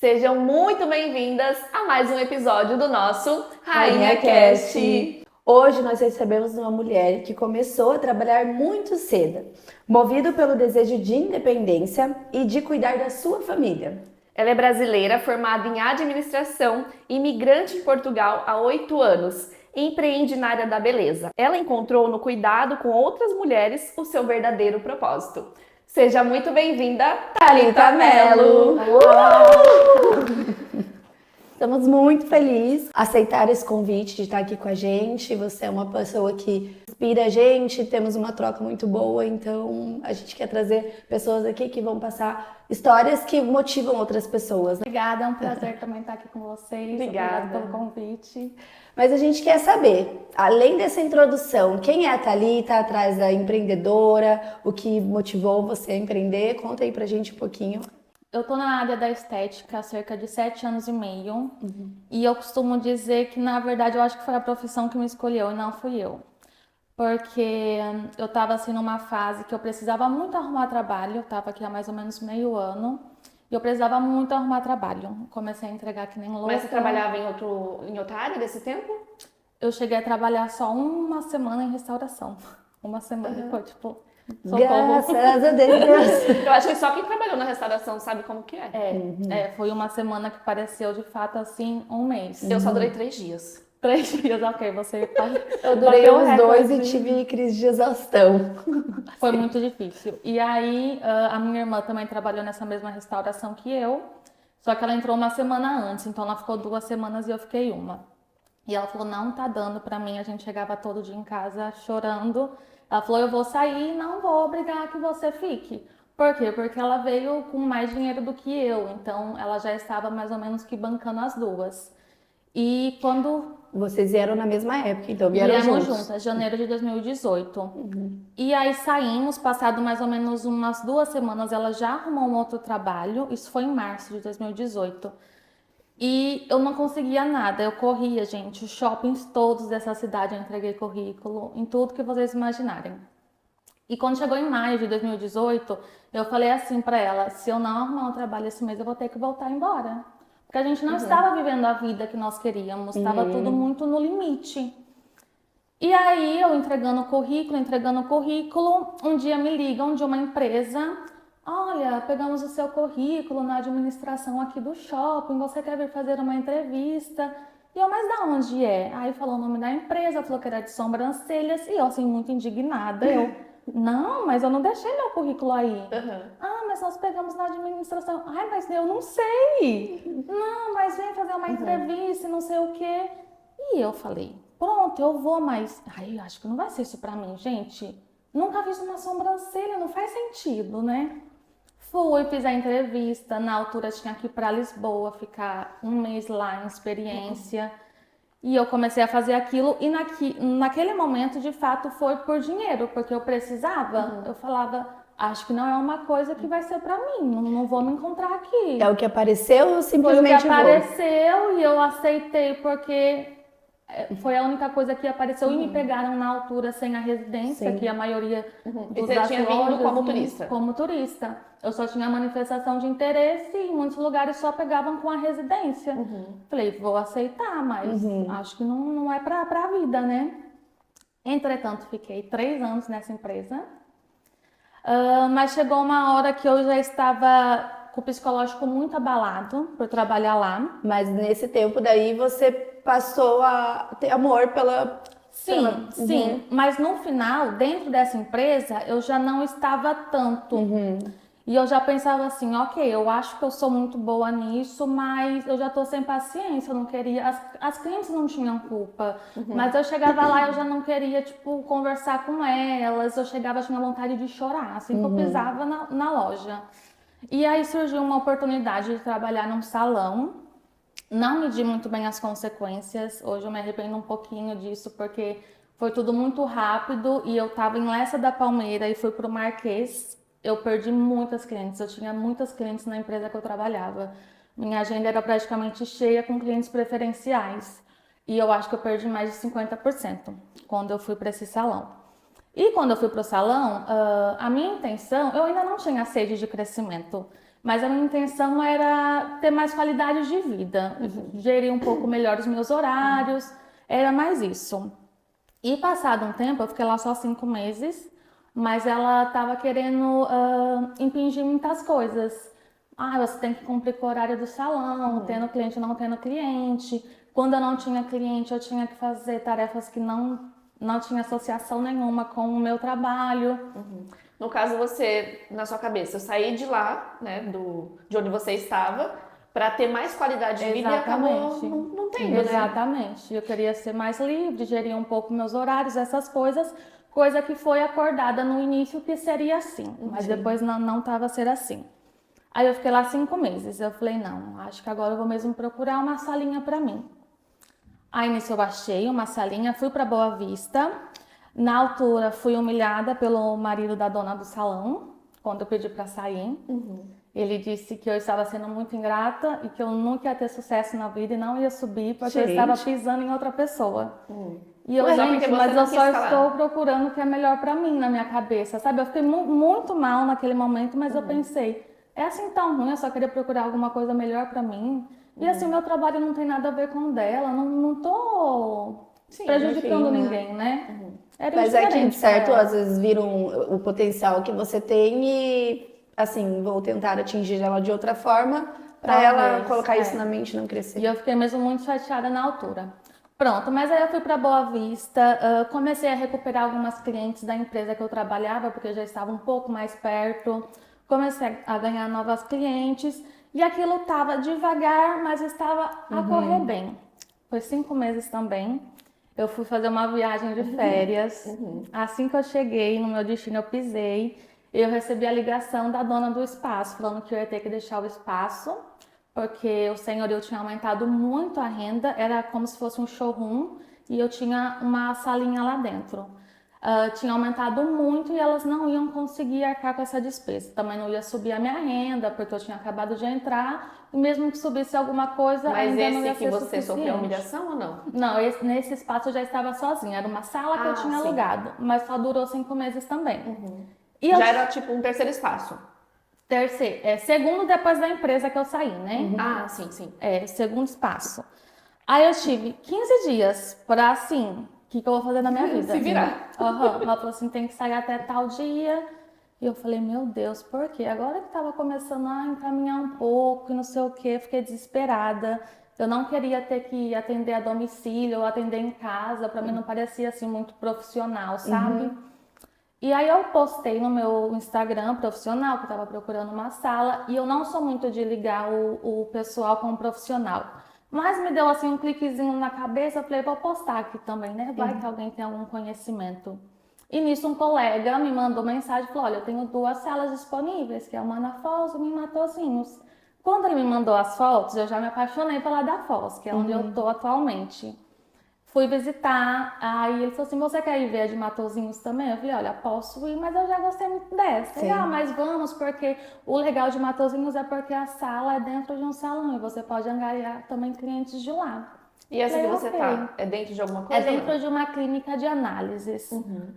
Sejam muito bem-vindas a mais um episódio do nosso Rainha Cast. Hoje nós recebemos uma mulher que começou a trabalhar muito cedo, movido pelo desejo de independência e de cuidar da sua família. Ela é brasileira, formada em administração, imigrante em Portugal há 8 anos e empreende na área da beleza. Ela encontrou no cuidado com outras mulheres o seu verdadeiro propósito. Seja muito bem-vinda, Thalita Mello! Estamos muito felizes de aceitar esse convite, de estar aqui com a gente. Você é uma pessoa que inspira a gente, temos uma troca muito boa, então a gente quer trazer pessoas aqui que vão passar histórias que motivam outras pessoas. Obrigada, é um prazer também estar aqui com vocês. Obrigada pelo convite. Mas a gente quer saber, além dessa introdução, quem é a Thalita atrás da empreendedora, o que motivou você a empreender? Conta aí pra gente um pouquinho. Eu tô na área da estética há cerca de 7 anos e meio. E eu costumo dizer que, na verdade, eu acho que foi a profissão que me escolheu e não fui eu. Porque eu tava assim numa fase que eu precisava muito arrumar trabalho, eu tava aqui há mais ou menos meio ano. E eu precisava muito arrumar trabalho. Comecei a entregar que nem louca. Mas você trabalhava em outra área desse tempo? Eu cheguei a trabalhar só uma semana em restauração. Uma semana foi tipo... Graças a Deus! Eu acho que só quem trabalhou na restauração sabe como que é. Foi uma semana que pareceu de fato assim um mês. Eu só durei 3 dias. 3 dias, ok, você Eu durei bateu o uns 2 e recorde. tive crise de exaustão. Foi muito difícil. E aí, a minha irmã também trabalhou nessa mesma restauração que eu, só que ela entrou uma semana antes, então ela ficou 2 semanas e eu fiquei uma. E ela falou, não tá dando pra mim, a gente chegava todo dia em casa chorando. Ela falou, eu vou sair e não vou obrigar que você fique. Por quê? Porque ela veio com mais dinheiro do que eu, então ela já estava mais ou menos que bancando as duas. E quando... Vocês vieram na mesma época, então vieram Viemos juntos. juntas, janeiro de 2018. E aí saímos, passado mais ou menos umas 2 semanas, ela já arrumou um outro trabalho, isso foi em março de 2018. E eu não conseguia nada, eu corria, gente, os shoppings todos dessa cidade eu entreguei currículo, em tudo que vocês imaginarem. E quando chegou em maio de 2018, eu falei assim pra ela, se eu não arrumar um trabalho esse mês, eu vou ter que voltar embora. Porque a gente não estava vivendo a vida que nós queríamos, estava tudo muito no limite. E aí, eu entregando currículo, um dia me ligam de uma empresa, olha, pegamos o seu currículo na administração aqui do shopping, você quer vir fazer uma entrevista? E eu, mas da onde é? Aí falou o nome da empresa, falou que era de sobrancelhas, e eu assim, muito indignada, não, mas eu não deixei meu currículo aí. Ah, mas nós pegamos na administração. Ai, mas eu não sei. Não, mas vem fazer uma entrevista e não sei o quê. E eu falei, pronto, eu vou, mas... Ai, eu acho que não vai ser isso pra mim, gente. Nunca fiz uma sobrancelha, não faz sentido, né? Fui, fiz a entrevista. Na altura tinha que ir pra Lisboa, ficar 1 mês lá em experiência. E eu comecei a fazer aquilo e naquele momento, de fato, foi por dinheiro, porque eu precisava. Eu falava, acho que não é uma coisa que vai ser pra mim, não vou me encontrar aqui. É o que apareceu ou Foi o simplesmente que apareceu e eu aceitei porque foi a única coisa que apareceu e me pegaram na altura sem a residência, Sim. que a maioria E dos você tinha vindo lojas como vinham turista? como turista. Eu só tinha manifestação de interesse e em muitos lugares só pegavam com a residência. Falei, vou aceitar, mas acho que não é pra vida, né? Entretanto, fiquei 3 anos nessa empresa. Mas chegou uma hora que eu já estava com o psicológico muito abalado por trabalhar lá. Mas nesse tempo daí você passou a ter amor pela... Sim, mas no final, dentro dessa empresa, eu já não estava tanto. E eu já pensava assim, ok, eu acho que eu sou muito boa nisso, mas eu já tô sem paciência, eu não queria... As clientes não tinham culpa, mas eu chegava lá e eu já não queria, tipo, conversar com elas, eu chegava, tinha vontade de chorar, assim que eu pisava na loja. E aí surgiu uma oportunidade de trabalhar num salão. Não medi muito bem as consequências, hoje eu me arrependo um pouquinho disso, porque foi tudo muito rápido e eu tava em Lessa da Palmeira e fui pro Marquês. Eu perdi muitas clientes, eu tinha muitas clientes na empresa que eu trabalhava. Minha agenda era praticamente cheia com clientes preferenciais. E eu acho que eu perdi mais de 50% quando eu fui para esse salão. E quando eu fui para o salão, a minha intenção, eu ainda não tinha sede de crescimento. Mas a minha intenção era ter mais qualidade de vida, gerir um pouco melhor os meus horários, era mais isso. E passado um tempo, eu fiquei lá só 5 meses, mas ela estava querendo impingir muitas coisas. Ah, você tem que cumprir com o horário do salão, tendo cliente ou não tendo cliente. Quando eu não tinha cliente, eu tinha que fazer tarefas que não tinha associação nenhuma com o meu trabalho. No caso, você, na sua cabeça, sair de lá, né, de onde você estava, para ter mais qualidade de vida e acabou não tendo, né? Exatamente. Eu queria ser mais livre, gerir um pouco meus horários, essas coisas, coisa que foi acordada no início que seria assim, mas depois não estava a ser assim. Aí eu fiquei lá 5 meses. Eu falei, não, acho que agora eu vou mesmo procurar uma salinha para mim. Aí nisso eu achei uma salinha, fui para Boa Vista. Na altura fui humilhada pelo marido da dona do salão, quando eu pedi para sair. Ele disse que eu estava sendo muito ingrata e que eu nunca ia ter sucesso na vida e não ia subir porque eu estava pisando em outra pessoa. E eu, gente, mas eu só estou procurando o que é melhor para mim na minha cabeça, sabe? Eu fiquei muito mal naquele momento, mas eu pensei, é assim tão ruim, eu só queria procurar alguma coisa melhor para mim. E assim, meu trabalho não tem nada a ver com o dela, não tô prejudicando ninguém, né? Era Mas é que, indiferente certo, pra ela. às vezes viram o potencial que você tem e, assim, vou tentar atingir ela de outra forma para ela Talvez, colocar isso na mente e não crescer. E eu fiquei mesmo muito chateada na altura. Pronto, mas aí eu fui para Boa Vista, comecei a recuperar algumas clientes da empresa que eu trabalhava, porque eu já estava um pouco mais perto, comecei a ganhar novas clientes e aquilo estava devagar, mas estava a correr bem. Foi 5 meses também. Eu fui fazer uma viagem de férias. Assim que eu cheguei no meu destino, eu pisei. Eu recebi a ligação da dona do espaço, falando que eu ia ter que deixar o espaço, porque o senhorio tinha aumentado muito a renda, era como se fosse um showroom e eu tinha uma salinha lá dentro. Tinha aumentado muito e elas não iam conseguir arcar com essa despesa. Também não ia subir a minha renda, porque eu tinha acabado de entrar, e mesmo que subisse alguma coisa, Mas ainda não ia esse que ser você suficiente. sofreu humilhação ou não? Não, nesse espaço eu já estava sozinha, era uma sala que eu tinha alugado, mas só durou 5 meses também. E eu Já era tipo um terceiro espaço. segundo depois da empresa que eu saí, né? Ah, sim. Segundo espaço. Aí eu tive 15 dias pra, assim, o que eu vou fazer na minha vida? Se virar. Ela falou assim, tem que sair até tal dia. E eu falei, meu Deus, por quê? Agora que tava começando a encaminhar um pouco e não sei o quê, fiquei desesperada. Eu não queria ter que atender a domicílio ou atender em casa, pra mim não parecia, assim, muito profissional, sabe? E aí eu postei no meu Instagram profissional, que eu tava procurando uma sala, e eu não sou muito de ligar o pessoal com o profissional. Mas me deu assim um cliquezinho na cabeça, eu falei, vou postar aqui também, né? Vai que alguém tem algum conhecimento. E nisso um colega me mandou mensagem, falou, olha, eu tenho 2 salas disponíveis, que é uma na Foz e uma em Matosinhos. Quando ele me mandou as fotos, eu já me apaixonei pela da Foz, que é onde eu tô atualmente. Fui visitar, aí ele falou assim, você quer ir ver a de Matosinhos também? Eu falei, olha, posso ir, mas eu já gostei muito dessa. Ele, mas vamos, porque o legal de Matosinhos é porque a sala é dentro de um salão e você pode angariar também clientes de lá. E essa que Falei, você ok. tá? É dentro de alguma coisa? É ou dentro não? de uma clínica de análises,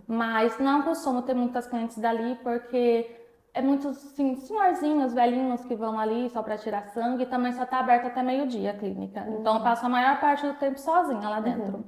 mas não costumo ter muitas clientes dali porque é muitos assim, senhorzinhos, velhinhos que vão ali só para tirar sangue e também só tá aberta até meio-dia a clínica. Então eu passo a maior parte do tempo sozinha lá dentro.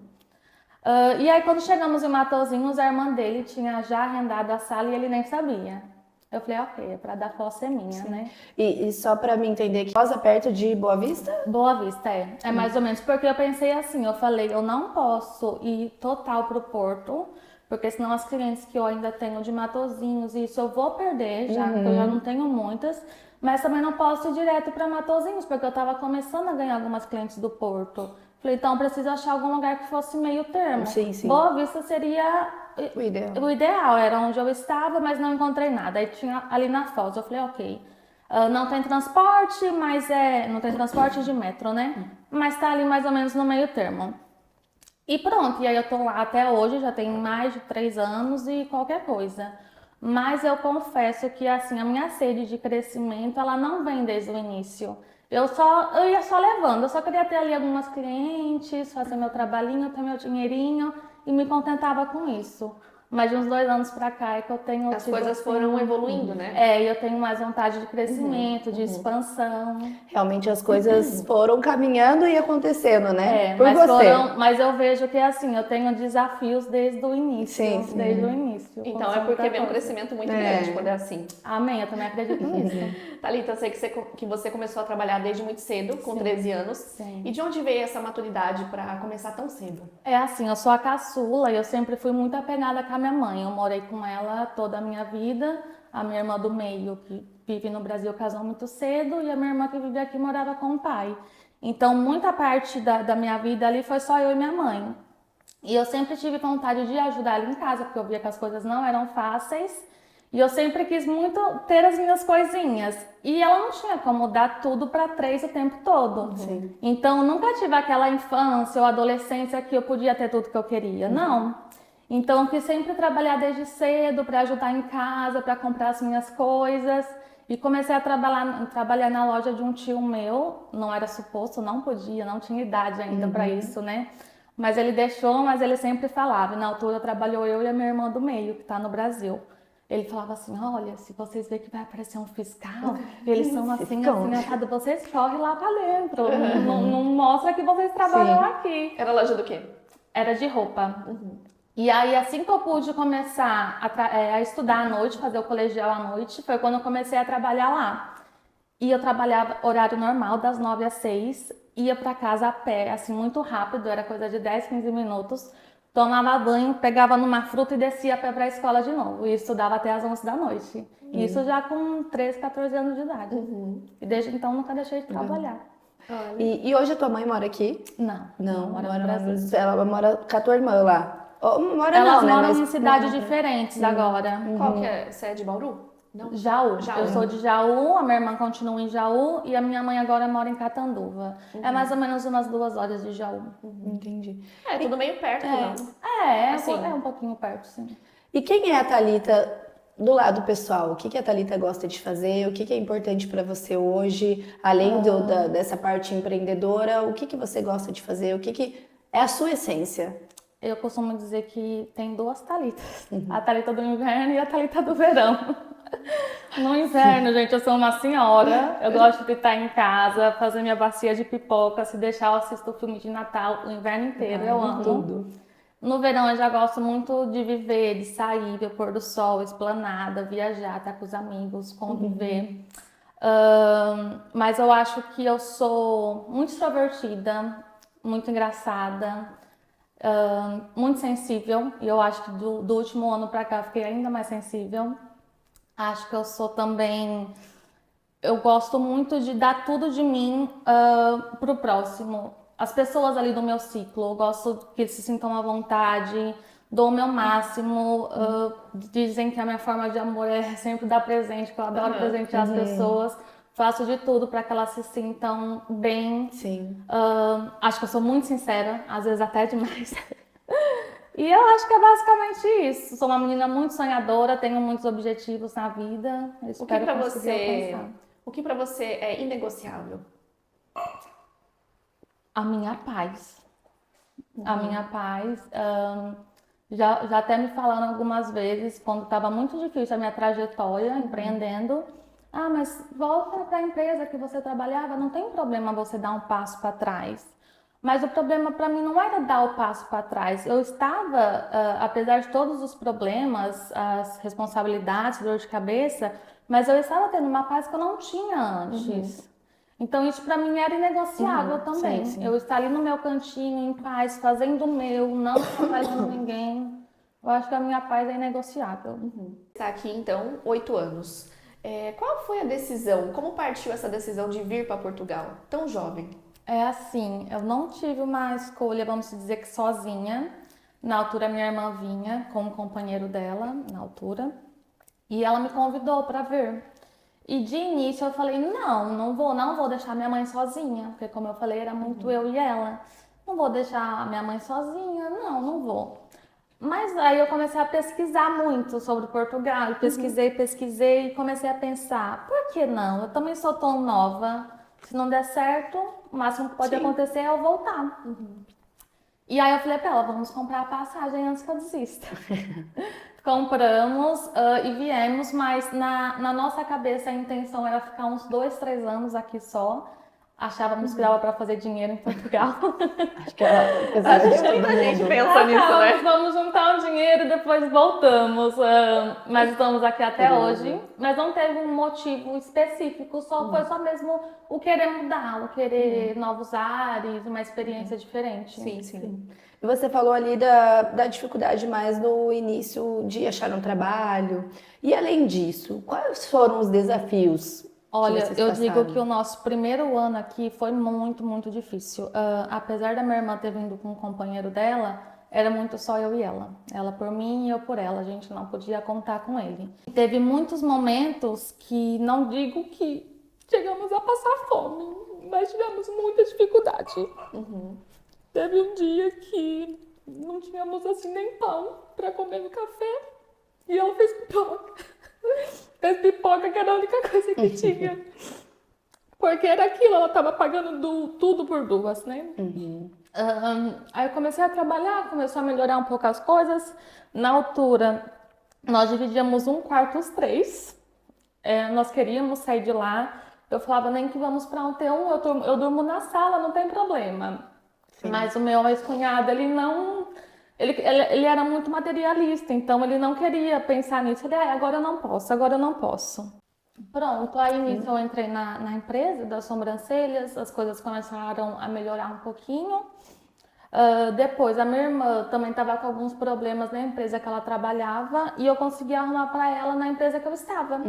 E aí quando chegamos em Matosinhos, a irmã dele tinha já arrendado a sala e ele nem sabia. Eu falei, ok, é para dar fossa é minha, né? E só para me entender que Foz é perto de Boa Vista? Boa Vista, é mais ou menos, porque eu pensei assim, eu falei, eu não posso ir total pro Porto, porque senão as clientes que eu ainda tenho de Matosinhos, isso eu vou perder, já que eu já não tenho muitas, mas também não posso ir direto para Matosinhos, porque eu tava começando a ganhar algumas clientes do Porto. Falei, então preciso achar algum lugar que fosse meio termo. Sim. Boa Vista seria O ideal. o ideal, era onde eu estava, mas não encontrei nada. Aí tinha ali na Foz, eu falei, ok. Não tem transporte, mas não tem transporte de metro, né? Mas tá ali mais ou menos no meio termo. E pronto, e aí eu tô lá até hoje, já tem mais de 3 anos e qualquer coisa. Mas eu confesso que assim, a minha sede de crescimento, ela não vem desde o início. Eu ia só levando, eu só queria ter ali algumas clientes, fazer meu trabalhinho, ter meu dinheirinho e me contentava com isso. Mas de uns 2 anos pra cá é que eu tenho As tido, coisas assim, foram evoluindo, né? e eu tenho mais vontade de crescimento, de expansão. Realmente as coisas foram caminhando e acontecendo, né? Por Mas você. mas eu vejo que assim, eu tenho desafios desde o início, Sim, sim. desde o início. Então é com porque muita vem um coisa. crescimento muito grande quando é assim. Amém, eu também acredito nisso. Thalita, eu sei que você começou a trabalhar desde muito cedo, com 13 anos. Sim. E de onde veio essa maturidade para começar tão cedo? É assim, eu sou a caçula e eu sempre fui muito apegada com a minha mãe. Eu morei com ela toda a minha vida. A minha irmã do meio, que vive no Brasil, casou muito cedo, e a minha irmã que vive aqui morava com o pai. Então, muita parte da minha vida ali foi só eu e minha mãe. E eu sempre tive vontade de ajudar ela em casa, porque eu via que as coisas não eram fáceis. E eu sempre quis muito ter as minhas coisinhas. E ela não tinha como dar tudo para 3 o tempo todo. Sim. Então, nunca tive aquela infância ou adolescência que eu podia ter tudo que eu queria. Não. Então, eu quis sempre trabalhar desde cedo para ajudar em casa, para comprar as minhas coisas. E comecei a trabalhar na loja de um tio meu. Não era suposto, não podia, não tinha idade ainda para isso, né? Mas ele deixou, mas ele sempre falava. E na altura trabalhou eu e a minha irmã do meio, que está no Brasil. Ele falava assim, olha, se vocês verem que vai aparecer um fiscal, eles são assim, assado, vocês correm lá para dentro. Não mostra que vocês trabalham aqui. Era loja do quê? Era de roupa. E aí, assim que eu pude começar a estudar à noite, fazer o colegial à noite, foi quando eu comecei a trabalhar lá. E eu trabalhava horário normal, das 9 às 6, ia para casa a pé, assim, muito rápido, era coisa de 10, 15 minutos. Tomava banho, pegava numa fruta e descia a pé para a escola de novo. E estudava até às 11 da noite. Isso já com 13, 14 anos de idade. E desde então nunca deixei de trabalhar. E hoje a tua mãe mora aqui? Não, mora no Brasil. Ela mora com a tua irmã lá. Mora Elas não, né? moram Mas em cidades diferentes agora. Qual que é? Você é de Bauru? Não? Jaú. Jaú. Eu sou de Jaú, a minha irmã continua em Jaú e a minha mãe agora mora em Catanduva. É mais ou menos umas 2 horas de Jaú. Entendi. É, tudo meio perto, não? Assim. É um pouquinho perto, sim. E quem é a Thalita do lado pessoal? O que a Thalita gosta de fazer? O que é importante para você hoje? Além dessa parte empreendedora, o que você gosta de fazer? O que é a sua essência? Eu costumo dizer que tem 2 Thalitas. A Thalita do inverno e a Thalita do verão. No inverno, gente, eu sou uma senhora. Eu gosto de estar em casa, fazer minha bacia de pipoca. Se deixar, eu assisto o filme de Natal o inverno inteiro. Eu amo. Tudo. No verão, eu já gosto muito de viver, de sair, ver o pôr do sol, esplanada, viajar, estar com os amigos, conviver. Mas eu acho que eu sou muito extrovertida, muito engraçada, muito sensível. E eu acho que do último ano pra cá eu fiquei ainda mais sensível. Acho que eu sou também. Eu gosto muito de dar tudo de mim pro próximo. As pessoas ali do meu ciclo, eu gosto que eles se sintam à vontade, dou o meu máximo. Dizem que a minha forma de amor é sempre dar presente, que eu adoro presentear as pessoas. Faço de tudo para que elas se sintam bem. Sim. Acho que eu sou muito sincera, às vezes até demais. E eu acho que é basicamente isso. Sou uma menina muito sonhadora, tenho muitos objetivos na vida. Eu espero conseguir alcançar. O que para você é inegociável? A minha paz. A minha paz. Já até me falaram algumas vezes, quando estava muito difícil a minha trajetória empreendendo. Mas volta para a empresa que você trabalhava, não tem problema você dar um passo para trás. Mas o problema para mim não era dar o passo para trás. Eu estava, apesar de todos os problemas, as responsabilidades, dor de cabeça, mas eu estava tendo uma paz que eu não tinha antes. Então isso para mim era inegociável também. Sim. Eu estar ali no meu cantinho, em paz, fazendo o meu, não atrapalhando ninguém. Eu acho que a minha paz é inegociável. Está aqui então 8 anos. Qual foi a decisão? Como partiu essa decisão de vir para Portugal, tão jovem? É assim, eu não tive uma escolha, vamos dizer que sozinha. Na altura, minha irmã vinha com um companheiro dela, na altura, e ela me convidou para vir. E de início eu falei, não vou deixar minha mãe sozinha, porque como eu falei, era muito eu e ela. Não vou deixar minha mãe sozinha, não vou. Mas aí eu comecei a pesquisar muito sobre Portugal, pesquisei e comecei a pensar, por que não? Eu também sou tão nova, se não der certo, o máximo que pode acontecer é eu voltar. E aí eu falei pra ela, vamos comprar a passagem antes que eu desista. Compramos e viemos, mas na nossa cabeça a intenção era ficar uns 2, 3 anos aqui só. Achávamos que dava para fazer dinheiro em Portugal. Acho que apesar Acho de que muita todo gente mundo. pensa nisso, né? Vamos juntar um dinheiro e depois voltamos. Mas estamos aqui até hoje. Mas não teve um motivo específico, foi só mesmo o querer mudar, o querer novos ares, uma experiência diferente. Sim, sim. E você falou ali da dificuldade mais no início de achar um trabalho. E além disso, quais foram os desafios que Olha, vocês eu digo passaram? que o nosso primeiro ano aqui foi muito, muito difícil. Apesar da minha irmã ter vindo com um companheiro dela, era muito só eu e ela. Ela por mim e eu por ela. A gente não podia contar com ele. Teve muitos momentos que não digo que chegamos a passar fome, mas tivemos muita dificuldade. Teve um dia que não tínhamos assim nem pão para comer no café e ela fez pipoca. Fez pipoca, que era a única coisa que tinha. Porque era aquilo, ela tava pagando tudo por duas, né? Aí eu comecei a trabalhar, começou a melhorar um pouco as coisas. Na altura, nós dividíamos um quarto os três. Nós queríamos sair de lá. Eu falava, nem que vamos para um T1, eu durmo na sala, não tem problema. Mas o meu ex-cunhado, ele não... Ele era muito materialista, então ele não queria pensar nisso. Ele, agora eu não posso, agora eu não posso. Pronto, aí nisso eu entrei na empresa das sobrancelhas, as coisas começaram a melhorar um pouquinho. Depois, a minha irmã também estava com alguns problemas na empresa que ela trabalhava e eu consegui arrumar para ela na empresa que eu estava,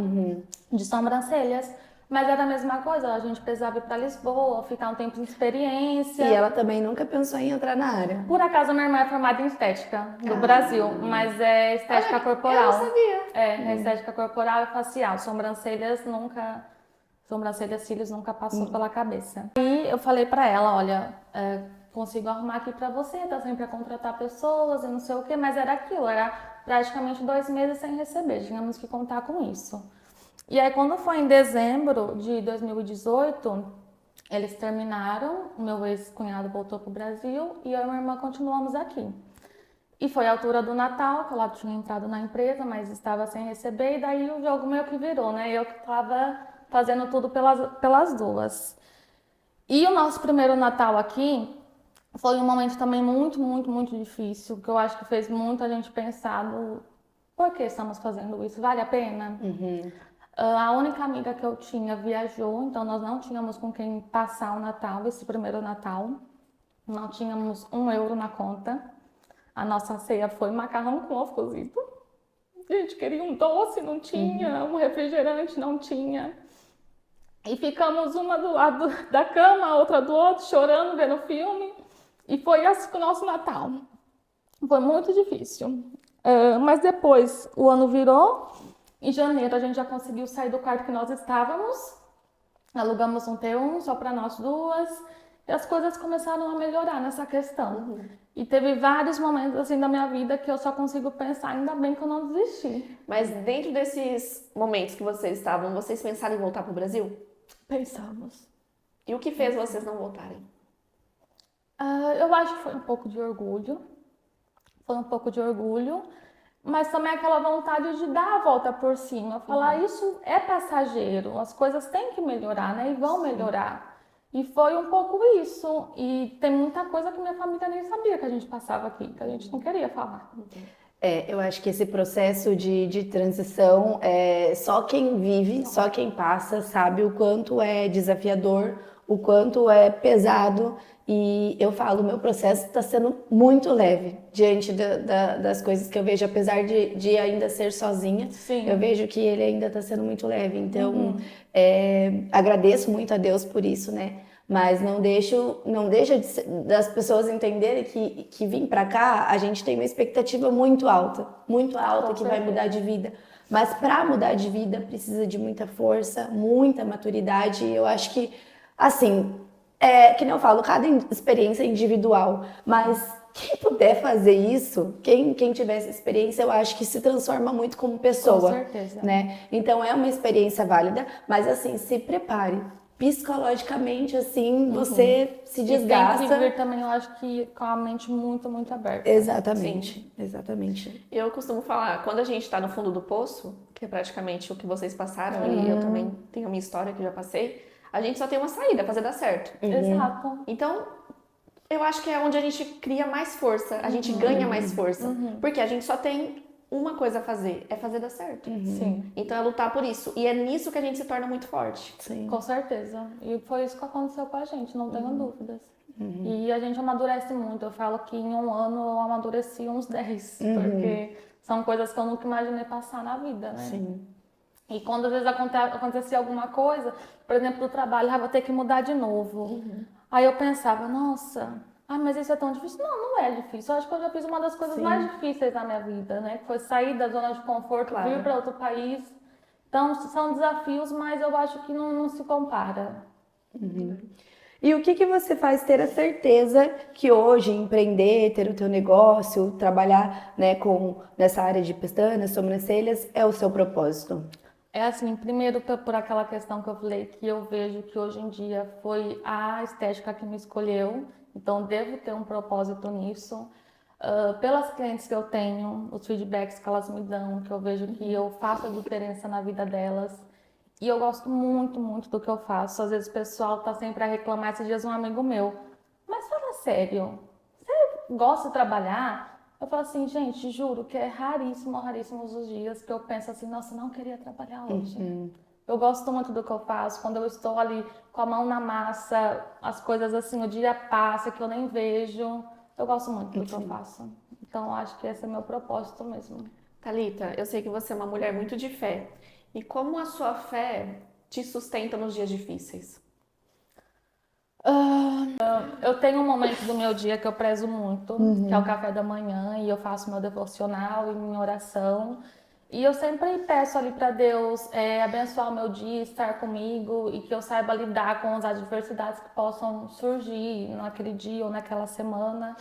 de sobrancelhas. Mas era a mesma coisa, a gente precisava ir para Lisboa, ficar um tempo de experiência. E ela também nunca pensou em entrar na área. Por acaso, minha irmã é formada em estética do Brasil, mas é estética corporal. Eu não sabia. É estética corporal e facial. Sobrancelhas, cílios nunca passou pela cabeça. E eu falei pra ela, olha, consigo arrumar aqui pra você, tá sempre a contratar pessoas e não sei o quê, mas era aquilo, era praticamente 2 meses sem receber, tínhamos que contar com isso. E aí, quando foi em dezembro de 2018, eles terminaram, o meu ex-cunhado voltou pro Brasil e eu e minha irmã continuamos aqui. E foi a altura do Natal, que ela tinha entrado na empresa, mas estava sem receber, e daí o jogo meio que virou, né? Eu que estava fazendo tudo pelas duas. E o nosso primeiro Natal aqui foi um momento também muito, muito, muito difícil, que eu acho que fez muita gente pensar no por que estamos fazendo isso, vale a pena? A única amiga que eu tinha viajou, então nós não tínhamos com quem passar o Natal, esse primeiro Natal. Não tínhamos €1 na conta. A nossa ceia foi macarrão com ovo cozido. A gente queria um doce, não tinha. Um refrigerante, não tinha. E ficamos uma do lado da cama, a outra do outro, chorando, vendo filme. E foi assim o nosso Natal. Foi muito difícil. Mas depois o ano virou. Em janeiro a gente já conseguiu sair do quarto que nós estávamos. Alugamos um T1 só para nós duas. E as coisas começaram a melhorar nessa questão. E teve vários momentos assim da minha vida que eu só consigo pensar, ainda bem que eu não desisti. Mas dentro desses momentos que vocês estavam, vocês pensaram em voltar pro Brasil? Pensamos. E o que fez vocês não voltarem? Eu acho que foi um pouco de orgulho. Mas também aquela vontade de dar a volta por cima. Falar, isso é passageiro, as coisas têm que melhorar, né? E vão melhorar. E foi um pouco isso. E tem muita coisa que minha família nem sabia que a gente passava aqui, que a gente não queria falar. Eu acho que esse processo de transição, só quem vive, só quem passa, sabe o quanto é desafiador, o quanto é pesado. E eu falo, o meu processo está sendo muito leve diante das coisas que eu vejo, apesar de ainda ser sozinha. Sim. Eu vejo que ele ainda está sendo muito leve. Então, agradeço muito a Deus por isso, né? Mas não deixa das pessoas entenderem que vir para cá, a gente tem uma expectativa muito alta que vai mudar de vida. Mas para mudar de vida precisa de muita força, muita maturidade. E eu acho que, assim, que nem eu falo, cada experiência é individual. Mas quem puder fazer isso, quem tiver essa experiência, eu acho que se transforma muito como pessoa. Com certeza. Né? Então é uma experiência válida, mas assim, se prepare. psicologicamente, assim, você se E tem desgasta. que vir também, eu acho que com a mente muito, muito aberta. Exatamente, exatamente. Eu costumo falar, quando a gente tá no fundo do poço, que é praticamente o que vocês passaram ali, eu também tenho a minha história que eu já passei, a gente só tem uma saída, fazer dar certo. Exato. Então, eu acho que é onde a gente cria mais força, a gente ganha mais força. Porque a gente só tem uma coisa a fazer, é fazer dar certo. Sim, Então é lutar por isso. E é nisso que a gente se torna muito forte. Sim. com certeza. E foi isso que aconteceu com a gente, não tenho dúvidas. E a gente amadurece muito. Eu falo que em um ano eu amadureci uns 10, porque são coisas que eu nunca imaginei passar na vida, né? Sim. E quando às vezes acontecia alguma coisa, por exemplo, do trabalho, vou ter que mudar de novo. Aí eu pensava, nossa, mas isso é tão difícil. Não, não é difícil. Eu acho que eu já fiz uma das coisas mais difíceis da minha vida, né? Que foi sair da zona de conforto, vir para outro país. Então, são desafios, mas eu acho que não se compara. E o que você faz ter a certeza que hoje empreender, ter o teu negócio, trabalhar, né, nessa área de pestanas, sobrancelhas, é o seu propósito? É assim, primeiro por aquela questão que eu falei, que eu vejo que hoje em dia foi a estética que me escolheu, então devo ter um propósito nisso. Pelas clientes que eu tenho, os feedbacks que elas me dão, que eu vejo que eu faço a diferença na vida delas. E eu gosto muito, muito do que eu faço. Às vezes o pessoal tá sempre a reclamar. Esses dias um amigo meu, mas fala sério, você gosta de trabalhar? Eu falo assim, gente, juro que é raríssimos os dias que eu penso assim, nossa, não queria trabalhar hoje. Eu gosto muito do que eu faço. Quando eu estou ali com a mão na massa, as coisas assim, o dia passa que eu nem vejo. Eu gosto muito do que eu faço. Então, acho que esse é meu propósito mesmo. Thalita, eu sei que você é uma mulher muito de fé. E como a sua fé te sustenta nos dias difíceis? Eu tenho um momento do meu dia que eu prezo muito, que é o café da manhã, e eu faço meu devocional e minha oração. E eu sempre peço ali para Deus abençoar o meu dia, estar comigo e que eu saiba lidar com as adversidades que possam surgir naquele dia ou naquela semana.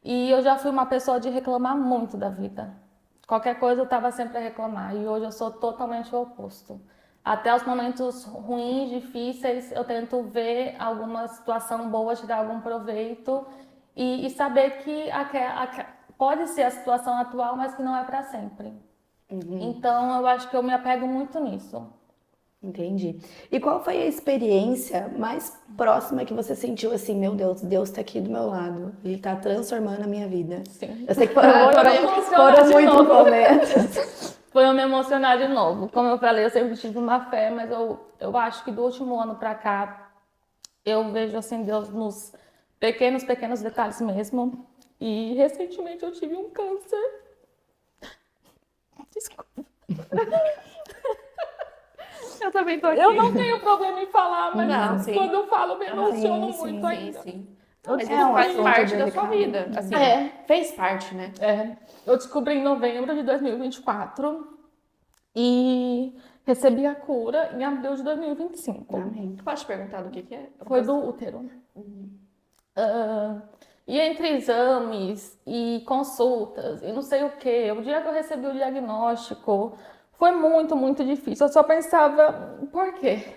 E eu já fui uma pessoa de reclamar muito da vida. Qualquer coisa eu estava sempre a reclamar e hoje eu sou totalmente o oposto. Até os momentos ruins, difíceis, eu tento ver alguma situação boa, tirar algum proveito e saber que pode ser a situação atual, mas que não é para sempre. Então eu acho que eu me apego muito nisso. Entendi. E qual foi a experiência mais próxima que você sentiu assim, meu Deus, Deus tá aqui do meu lado, Ele tá transformando a minha vida? Sim. Eu sei que foram foram muitos novo. momentos. Foi eu me emocionar de novo. Como eu falei, eu sempre tive uma fé, mas eu acho que do último ano para cá, eu vejo assim Deus nos pequenos detalhes mesmo. E recentemente eu tive um câncer. Desculpa. Eu também tô aqui. Eu não tenho problema em falar, mas Não, sim. quando eu falo, me emociono sim, muito sim, ainda. Sim. Eu Mas descobri- isso faz assunto parte da sua delicado. vida. Assim, fez parte, né? Eu descobri em novembro de 2024 e recebi a cura em abril de 2025. Amém. Tu pode perguntar do que é? Foi do útero. E entre exames e consultas e não sei o quê, o dia que eu recebi o diagnóstico foi muito, muito difícil. Eu só pensava, por quê?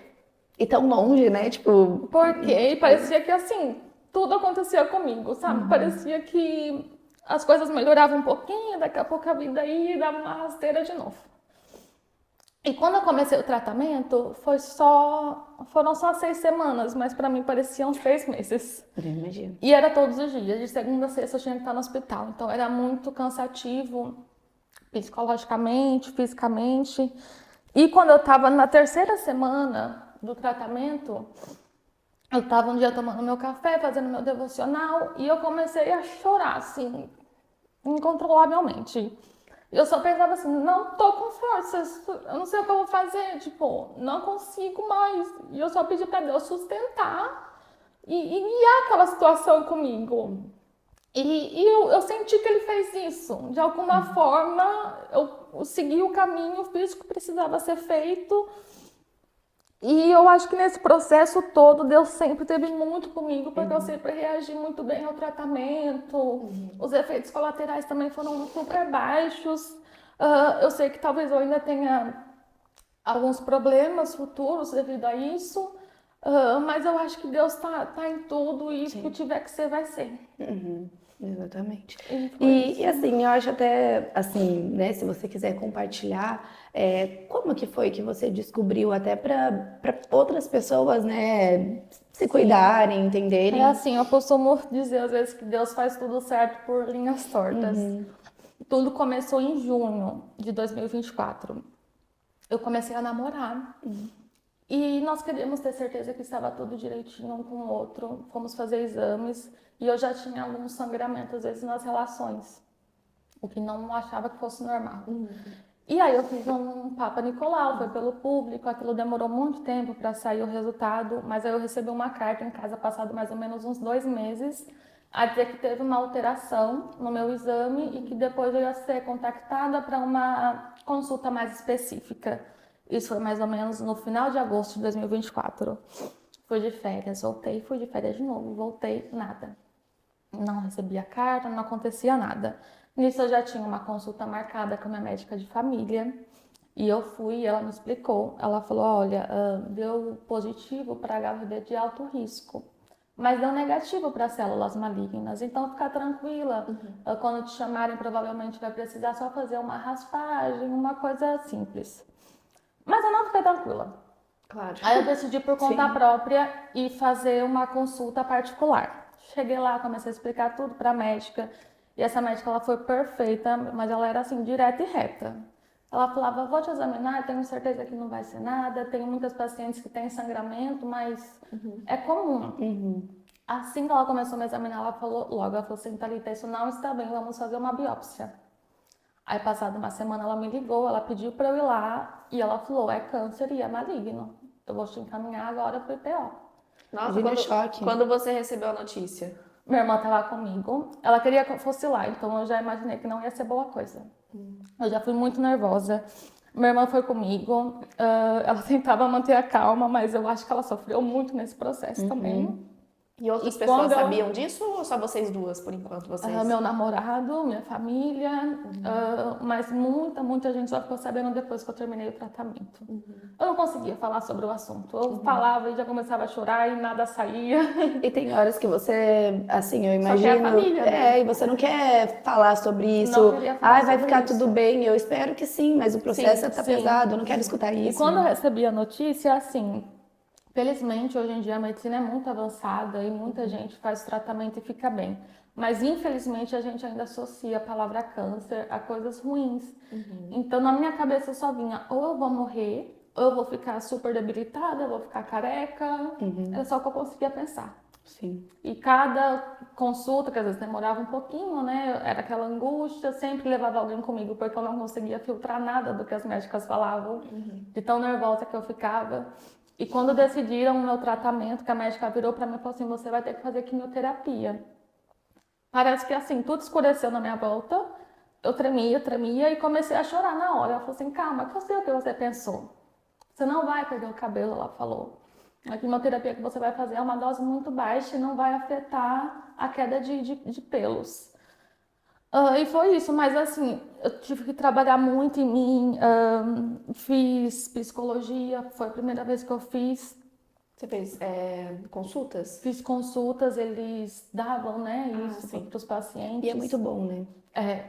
E tão longe, né? Tipo, Por quê? E parecia que assim, tudo acontecia comigo, sabe? Parecia que as coisas melhoravam um pouquinho, daqui a pouco a vida ia e dava uma rasteira de novo. E quando eu comecei o tratamento, foram só 6 semanas, mas para mim pareciam 6 meses. eu imagino. E era todos os dias, de segunda a sexta eu tinha que estar no hospital. Então era muito cansativo, psicologicamente, fisicamente. E quando eu estava na 3ª semana do tratamento, eu estava um dia tomando meu café, fazendo meu devocional, e eu comecei a chorar, assim, incontrolavelmente. Eu só pensava assim, não tô com forças, eu não sei o que eu vou fazer, tipo, não consigo mais. E eu só pedi para Deus sustentar e guiar aquela situação comigo. E eu senti que ele fez isso. De alguma forma, eu segui o caminho, fiz o que precisava ser feito. E eu acho que nesse processo todo, Deus sempre esteve muito comigo, porque eu sempre reagi muito bem ao tratamento. Os efeitos colaterais também foram super baixos. Eu sei que talvez eu ainda tenha alguns problemas futuros devido a isso, Mas eu acho que Deus tá em tudo e o que tiver que ser, vai ser. Exatamente. E foi E assim, eu acho até assim, né, se você quiser compartilhar, como que foi que você descobriu até para outras pessoas, né, se cuidarem, É entenderem? assim, eu costumo dizer às vezes que Deus faz tudo certo por linhas tortas. Tudo começou em junho de 2024. Eu comecei a namorar. E nós queríamos ter certeza que estava tudo direitinho um com o outro. Fomos fazer exames e eu já tinha alguns sangramentos, às vezes, nas relações. O que não achava que fosse normal. E aí eu fiz um Papa Nicolau, foi pelo público, aquilo demorou muito tempo para sair o resultado, mas aí eu recebi uma carta em casa, passado mais ou menos uns 2 meses, a dizer que teve uma alteração no meu exame e que depois eu ia ser contactada para uma consulta mais específica. Isso foi mais ou menos no final de agosto de 2024. Fui de férias, voltei, fui de férias de novo, voltei, nada. Não recebia carta, não acontecia nada. Nisso eu já tinha uma consulta marcada com a minha médica de família. E eu fui e ela me explicou. Ela falou, olha, deu positivo para HIV de alto risco, mas deu negativo para células malignas. Então fica tranquila. Quando te chamarem, provavelmente vai precisar só fazer uma raspagem, uma coisa simples. Mas eu não fiquei tranquila. Claro. Aí eu decidi por conta Sim. própria e fazer uma consulta particular. Cheguei lá, comecei a explicar tudo para a médica. E essa médica, ela foi perfeita, mas ela era assim, direta e reta. Ela falava, vou te examinar, tenho certeza que não vai ser nada. Tenho muitas pacientes que têm sangramento, mas é comum. Assim que ela começou a me examinar, ela falou logo, ela falou assim, Thalita, isso não está bem, vamos fazer uma biópsia. Aí, passada uma semana, ela me ligou, ela pediu para eu ir lá e ela falou, é câncer e é maligno. Eu vou te encaminhar agora para o IPO. Nossa, Imagina o choque. quando você recebeu a notícia? Minha irmã estava comigo, ela queria que eu fosse lá, então eu já imaginei que não ia ser boa coisa. Eu já fui muito nervosa. Minha irmã foi comigo, ela tentava manter a calma, mas eu acho que ela sofreu muito nesse processo também. E outras E pessoas quando ela- sabiam disso ou só vocês duas, por enquanto, vocês? Meu namorado, minha família, mas muita gente só ficou sabendo depois que eu terminei o tratamento. Eu não conseguia falar sobre o assunto. Eu falava e já começava a chorar e nada saía. E tem horas que você, assim, eu Só que é a imagino, família, né? e você não quer falar sobre isso. Não queria falar Vai sobre ficar isso. tudo bem. Eu espero que sim, mas o processo tá Sim. pesado, eu não quero escutar E isso. quando eu recebi a notícia, assim, felizmente hoje em dia a medicina é muito avançada e muita gente faz tratamento e fica bem. Mas infelizmente a gente ainda associa a palavra câncer a coisas ruins. Então na minha cabeça só vinha ou eu vou morrer, ou eu vou ficar super debilitada, eu vou ficar careca. Era só o que eu conseguia pensar. Sim. E cada consulta, que às vezes demorava um pouquinho, né? Era aquela angústia, sempre levava alguém comigo, porque eu não conseguia filtrar nada do que as médicas falavam, de tão nervosa que eu ficava. E quando decidiram o meu tratamento, que a médica virou para mim e falou assim, você vai ter que fazer quimioterapia. Parece que assim, tudo escureceu na minha volta, eu tremia e comecei a chorar na hora. Ela falou assim, calma, que eu sei o que você pensou. Você não vai perder o cabelo, ela falou. A quimioterapia que você vai fazer é uma dose muito baixa e não vai afetar a queda de pelos. E foi isso, mas assim, eu tive que trabalhar muito em mim, fiz psicologia, foi a primeira vez que eu fiz. Você fez consultas? Fiz consultas, eles davam, né, isso sim. para os pacientes. E é muito bom, né?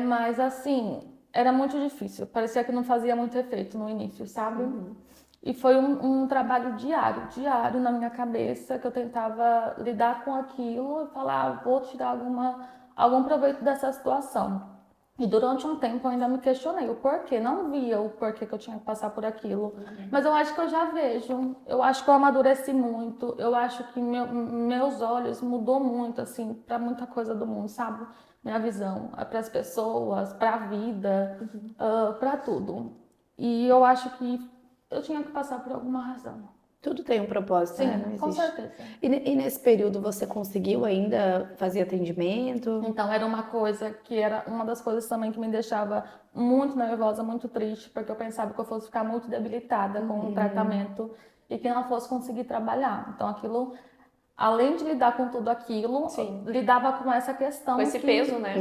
Mas assim, era muito difícil. Parecia que não fazia muito efeito no início, sabe? E foi um trabalho diário na minha cabeça, que eu tentava lidar com aquilo e falar, vou tirar algum proveito dessa situação. E durante um tempo eu ainda me questionei o porquê, não via o porquê que eu tinha que passar por aquilo. Mas eu acho que eu já vejo, eu acho que eu amadureci muito, eu acho que meus olhos mudou muito, assim, para muita coisa do mundo, sabe? Minha visão, para as pessoas, para a vida, para tudo. E eu acho que eu tinha que passar por alguma razão. Tudo tem um propósito, né? Não Sim, com existe. certeza. E nesse período você conseguiu ainda fazer atendimento? Então, era uma coisa que era uma das coisas também que me deixava muito nervosa, muito triste, porque eu pensava que eu fosse ficar muito debilitada com o tratamento e que não fosse conseguir trabalhar. Então, aquilo, além de lidar com tudo aquilo, lidava com essa questão. Com esse peso, né?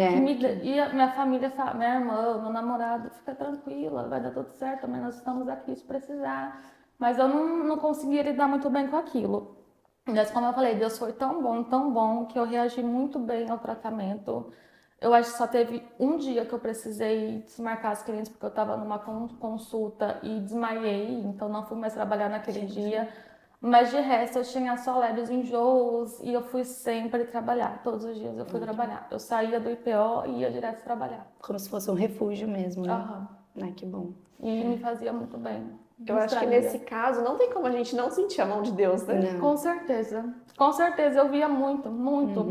E a minha família, minha irmã, meu namorado, fica tranquila, vai dar tudo certo, mas nós estamos aqui se precisar. mas eu não conseguia lidar muito bem com aquilo. Mas como eu falei, Deus foi tão bom, que eu reagi muito bem ao tratamento. Eu acho que só teve um dia que eu precisei desmarcar as clientes porque eu estava numa consulta e desmaiei, então não fui mais trabalhar naquele dia. Mas de resto eu tinha só leves enjoos e eu fui sempre trabalhar. Todos os dias eu fui trabalhar. Eu saía do IPO e ia direto trabalhar. Como se fosse um refúgio mesmo, né? Aham. Ai, que bom. E me fazia muito bem. Eu acho que nesse caso não tem como a gente não sentir a mão de Deus, né? Não. Com certeza. Com certeza, eu via muito, muito.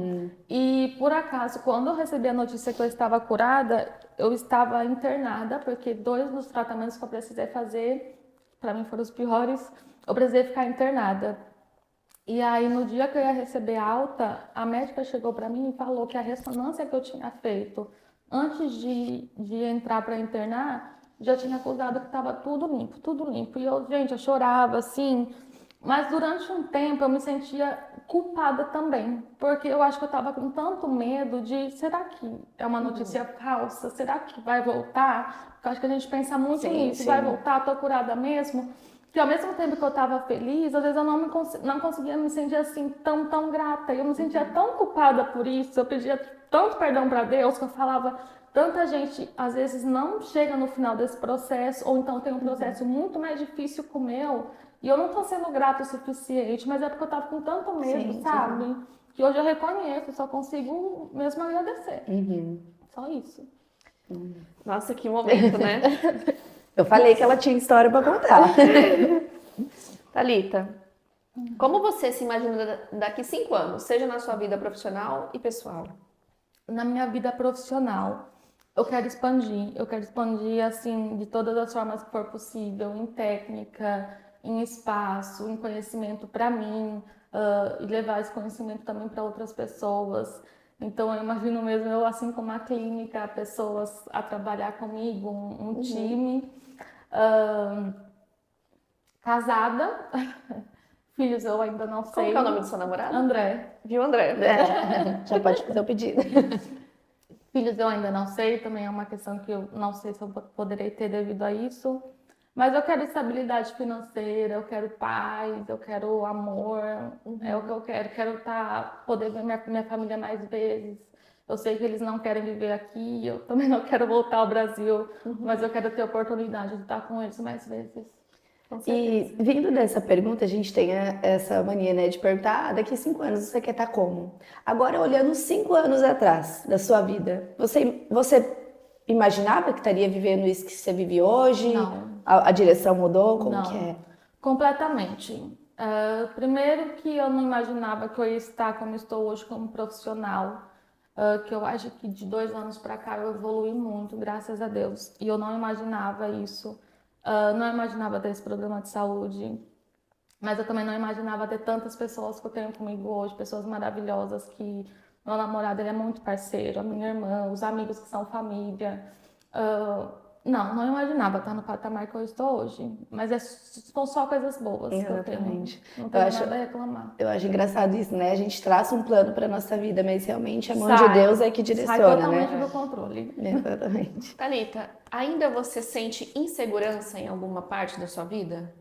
E por acaso, quando eu recebi a notícia que eu estava curada, eu estava internada, porque 2 dos tratamentos que eu precisei fazer, para mim foram os piores, eu precisei ficar internada. E aí, no dia que eu ia receber alta, a médica chegou para mim e falou que a ressonância que eu tinha feito antes de entrar para internar, já tinha acusado que estava tudo limpo, tudo limpo. E eu, gente, eu chorava assim, mas durante um tempo eu me sentia culpada também, porque eu acho que eu estava com tanto medo de, será que é uma notícia falsa? Será que vai voltar? Porque eu acho que a gente pensa muito Sim, nisso, sim. vai voltar, tô curada mesmo. Que ao mesmo tempo que eu estava feliz, às vezes eu não conseguia me sentir assim tão grata. Eu me sentia tão culpada por isso, eu pedia tanto perdão para Deus que eu falava, tanta gente às vezes não chega no final desse processo, ou então tem um processo muito mais difícil que o meu, e eu não estou sendo grata o suficiente, mas é porque eu estava com tanto medo, Sim, sabe? Que hoje eu reconheço, só consigo mesmo agradecer. Uhum. Só isso. Nossa, que momento, né? Eu falei que ela tinha história para contar. Thalita, como você se imagina daqui 5 anos, seja na sua vida profissional e pessoal? Na minha vida profissional, eu quero expandir assim de todas as formas que for possível, em técnica, em espaço, em conhecimento para mim, e levar esse conhecimento também para outras pessoas. Então eu imagino mesmo eu assim como a clínica, pessoas a trabalhar comigo, um time, ah, casada, filhos eu ainda não Como sei. que é o nome do seu namorado? André. Viu, André? Já pode fazer o pedido. Filhos eu ainda não sei, também é uma questão que eu não sei se eu poderei ter devido a isso. Mas eu quero estabilidade financeira, eu quero paz, eu quero amor, é o que eu quero. Quero poder ver minha família mais vezes. Eu sei que eles não querem viver aqui, eu também não quero voltar ao Brasil, mas eu quero ter a oportunidade de estar com eles mais vezes. Com E certeza. vindo dessa pergunta, a gente tem essa mania, né, de perguntar, daqui 5 anos você quer estar como? Agora, olhando 5 anos atrás da sua vida, você imaginava que estaria vivendo isso que você vive hoje? Não. A direção mudou? Como que Não, é? completamente. Primeiro que eu não imaginava que eu ia estar como estou hoje como profissional, que eu acho que de 2 anos para cá eu evolui muito, graças a Deus. E eu não imaginava isso, não imaginava ter esse problema de saúde, mas eu também não imaginava ter tantas pessoas que eu tenho comigo hoje, pessoas maravilhosas que meu namorado ele é muito parceiro, a minha irmã, os amigos que são família. Ah, não imaginava estar no patamar que eu estou hoje, mas são só coisas boas que eu tenho. Exatamente. Não Eu tenho acho, nada a reclamar. eu acho engraçado isso, né? A gente traça um plano para nossa vida, mas realmente a mão de Sai, Deus é que sai direciona, totalmente né? do controle. Exatamente. Thalita, ainda você sente insegurança em alguma parte da sua vida?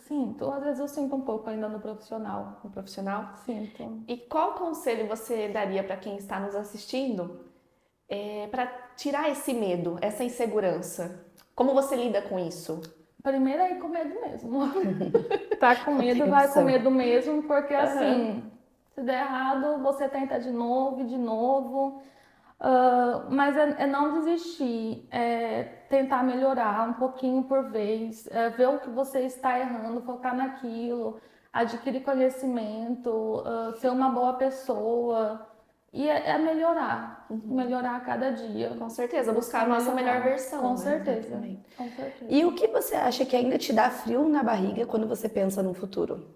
Sinto, às vezes eu sinto um pouco ainda no profissional. No profissional? Sinto. E qual conselho você daria para quem está nos assistindo para tirar esse medo, essa insegurança? Como você lida com isso? Primeiro é ir com medo mesmo. Tá com medo, Tem vai com opção. medo mesmo, porque assim, se der errado, você tenta de novo e de novo. Mas é não desistir, é tentar melhorar um pouquinho por vez, ver o que você está errando, focar naquilo, adquirir conhecimento, ser uma boa pessoa. E é melhorar a cada dia. Com certeza, buscar a nossa melhor versão, Com né? certeza, Exatamente. com certeza. E o que você acha que ainda te dá frio na barriga quando você pensa no futuro?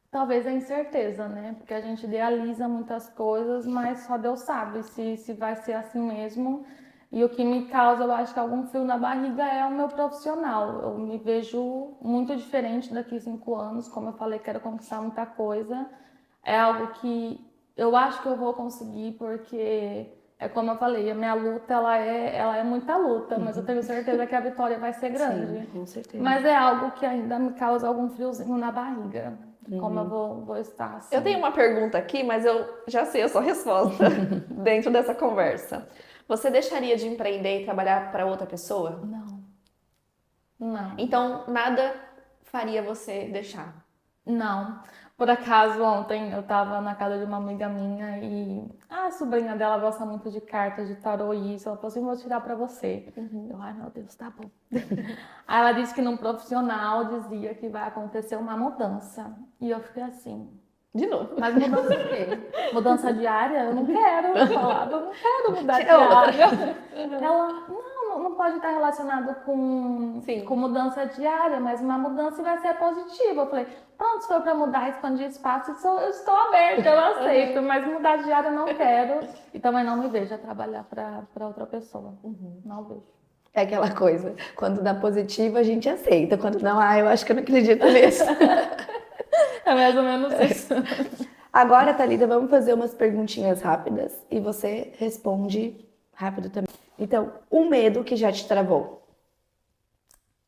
Talvez a incerteza, né? Porque a gente idealiza muitas coisas, mas só Deus sabe se vai ser assim mesmo. E o que me causa, eu acho que algum frio na barriga é o meu profissional. Eu me vejo muito diferente daqui a 5 anos. Como eu falei, quero conquistar muita coisa. É algo que eu acho que eu vou conseguir porque É como eu falei, a minha luta, ela é muita luta, mas eu tenho certeza que a vitória vai ser grande. Sim, com certeza. Mas é algo que ainda me causa algum friozinho na barriga. Como eu vou estar assim. Eu tenho uma pergunta aqui, mas eu já sei a sua resposta dentro dessa conversa. Você deixaria de empreender e trabalhar para outra pessoa? Não. Então, nada faria você deixar? Não. Por acaso, ontem eu tava na casa de uma amiga minha e a sobrinha dela gosta muito de cartas, de tarô e isso. Ela falou assim, vou tirar pra você. Eu, ai meu Deus, tá bom. Aí ela disse que num profissional dizia que vai acontecer uma mudança. E eu fiquei assim, De novo. mas mudança o quê? Mudança diária? Eu não quero. Eu falava, eu não quero mudar Que outra? diária. Ela, não pode estar relacionado Sim. com mudança diária, mas uma mudança vai ser positiva. Eu falei, pronto, se for para mudar, expandir espaço, eu estou aberta, eu aceito, mas mudar diária eu não quero. E também não me vejo a trabalhar para outra pessoa. Não vejo. É aquela coisa, quando dá positivo a gente aceita, quando não, eu acho que eu não acredito nisso. É mais ou menos isso. Agora, Thalita, vamos fazer umas perguntinhas rápidas e você responde rápido também. Então, um medo que já te travou.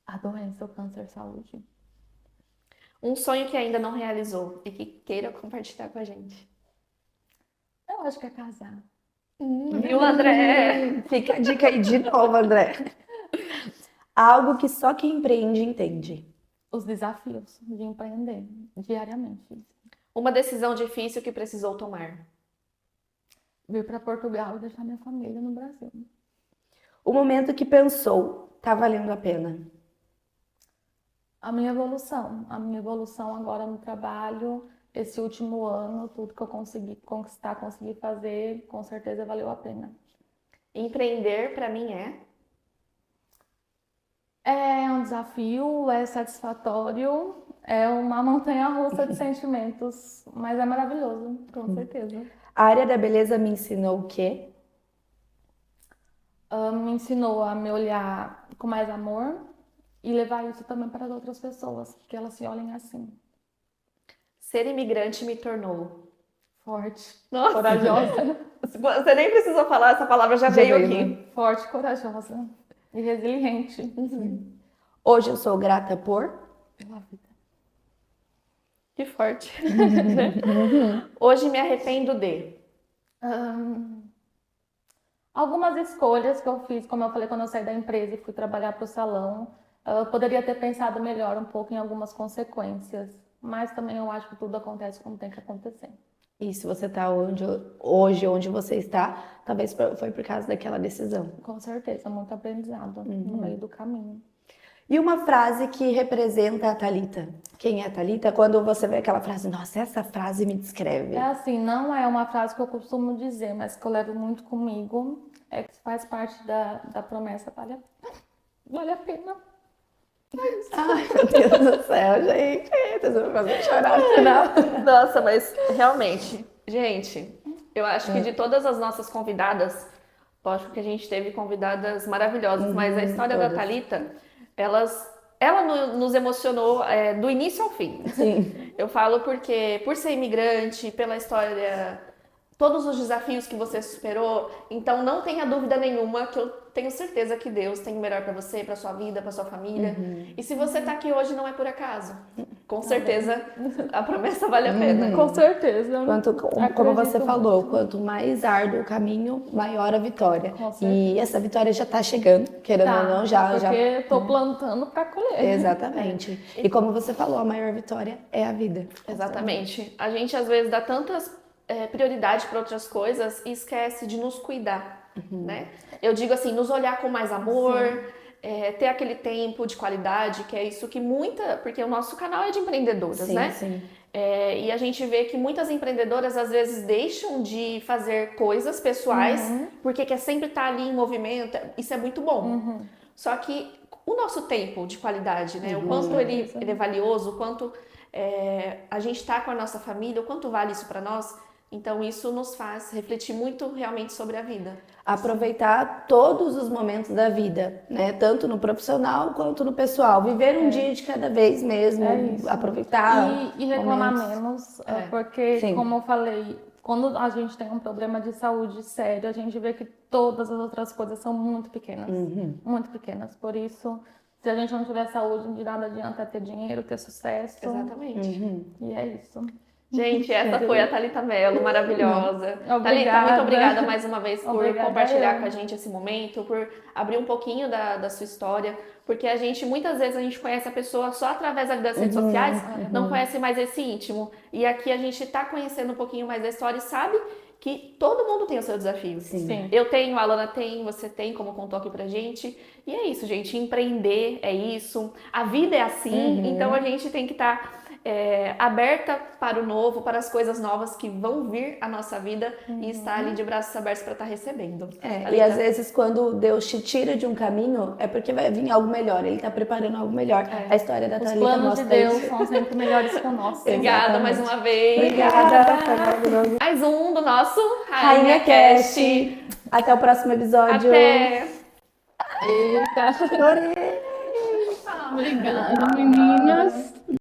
A doença, o câncer, saúde. Um sonho que ainda não realizou e que queira compartilhar com a gente. Eu acho que é casar. Viu, André? Fica a dica aí de novo, André. Algo que só quem empreende entende. Os desafios de empreender diariamente. Uma decisão difícil que precisou tomar. Vir para Portugal e deixar minha família no Brasil. O momento que pensou, tá valendo a pena. A minha evolução agora no trabalho, esse último ano, tudo que eu consegui conquistar, consegui fazer, com certeza valeu a pena. Empreender para mim É um desafio, é satisfatório, é uma montanha-russa de sentimentos, mas é maravilhoso, com certeza. A área da beleza me ensinou o quê? Me ensinou a me olhar com mais amor e levar isso também para as outras pessoas, que elas se olhem assim. ser imigrante me tornou. Forte, Nossa. corajosa. Você nem precisou falar, essa palavra já veio veio, aqui. né? Forte, corajosa e resiliente. Hoje eu sou grata por? Pela vida. Que forte. Hoje me arrependo de. Algumas escolhas que eu fiz, como eu falei, quando eu saí da empresa e fui trabalhar para o salão, eu poderia ter pensado melhor um pouco em algumas consequências, mas também eu acho que tudo acontece como tem que acontecer. E se você tá hoje onde você está, talvez foi por causa daquela decisão. Com certeza, muito aprendizado no meio do caminho. E uma frase que representa a Thalita. Quem é a Thalita? Quando você vê aquela frase, nossa, essa frase me descreve. É assim, não é uma frase que eu costumo dizer, mas que eu levo muito comigo, é que faz parte da promessa, vale a pena. Ai, meu Deus do céu, gente. Vocês vão me fazer chorar no final. Nossa, mas realmente, gente, eu acho que de todas as nossas convidadas, lógico que a gente teve convidadas maravilhosas, mas a história da todas. Thalita, ela nos emocionou do início ao fim. Sim. Eu falo porque, por ser imigrante, pela história, todos os desafios que você superou, então não tenha dúvida nenhuma que eu tenho certeza que Deus tem o melhor para você, para sua vida, para sua família. E se você tá aqui hoje não é por acaso. Com certeza a promessa vale a pena. Com certeza. Como você Acredito falou, muito. quanto mais árduo o caminho, maior a vitória. Com certeza. E essa vitória já tá chegando, querendo ou não, já. Porque tô plantando para colher. Exatamente. E como você falou, a maior vitória é a vida. Exatamente. A gente às vezes dá tantas prioridade para outras coisas e esquece de nos cuidar, né? Eu digo assim, nos olhar com mais amor, ter aquele tempo de qualidade, que é isso que porque o nosso canal é de empreendedoras, Sim, né? sim. E a gente vê que muitas empreendedoras às vezes deixam de fazer coisas pessoais porque quer sempre estar ali em movimento, isso é muito bom. Só que o nosso tempo de qualidade, né? O quanto ele é valioso, o quanto a gente está com a nossa família, o quanto vale isso para nós. Então isso nos faz refletir muito realmente sobre a vida. Aproveitar todos os momentos da vida, né? Tanto no profissional quanto no pessoal. Viver um dia de cada vez mesmo. É isso. Aproveitar. E reclamar momentos. menos, porque, Sim. como eu falei, quando a gente tem um problema de saúde sério, a gente vê que todas as outras coisas são muito pequenas. Muito pequenas. Por isso, se a gente não tiver saúde, de nada adianta ter dinheiro, ter sucesso. Exatamente. E é isso. Gente, essa foi a Thalita Mello, maravilhosa. Thalita, Obrigada. muito obrigada mais uma vez por Obrigada compartilhar eu. com a gente esse momento, por abrir um pouquinho da sua história, porque muitas vezes a gente conhece a pessoa só através das redes sociais, não conhece mais esse íntimo. E aqui a gente está conhecendo um pouquinho mais da história e sabe que todo mundo tem o seu desafio. Sim. Eu tenho, a Alana tem, você tem, como contou aqui pra gente. E é isso, gente, empreender é isso, a vida é assim, então a gente tem que estar aberta para o novo, para as coisas novas que vão vir à nossa vida e estar ali de braços abertos para estar recebendo. E às vezes quando Deus te tira de um caminho, é porque vai vir algo melhor, Ele tá preparando algo melhor. A história da Os Thalita planos de mostra Deus isso. são sempre melhores que o nosso. Obrigada mais uma vez. Obrigada. Foi maravilhoso. Mais um do nosso Rainha Cast. Até o próximo episódio. Até! Eita. Adorei. Obrigada, meninas.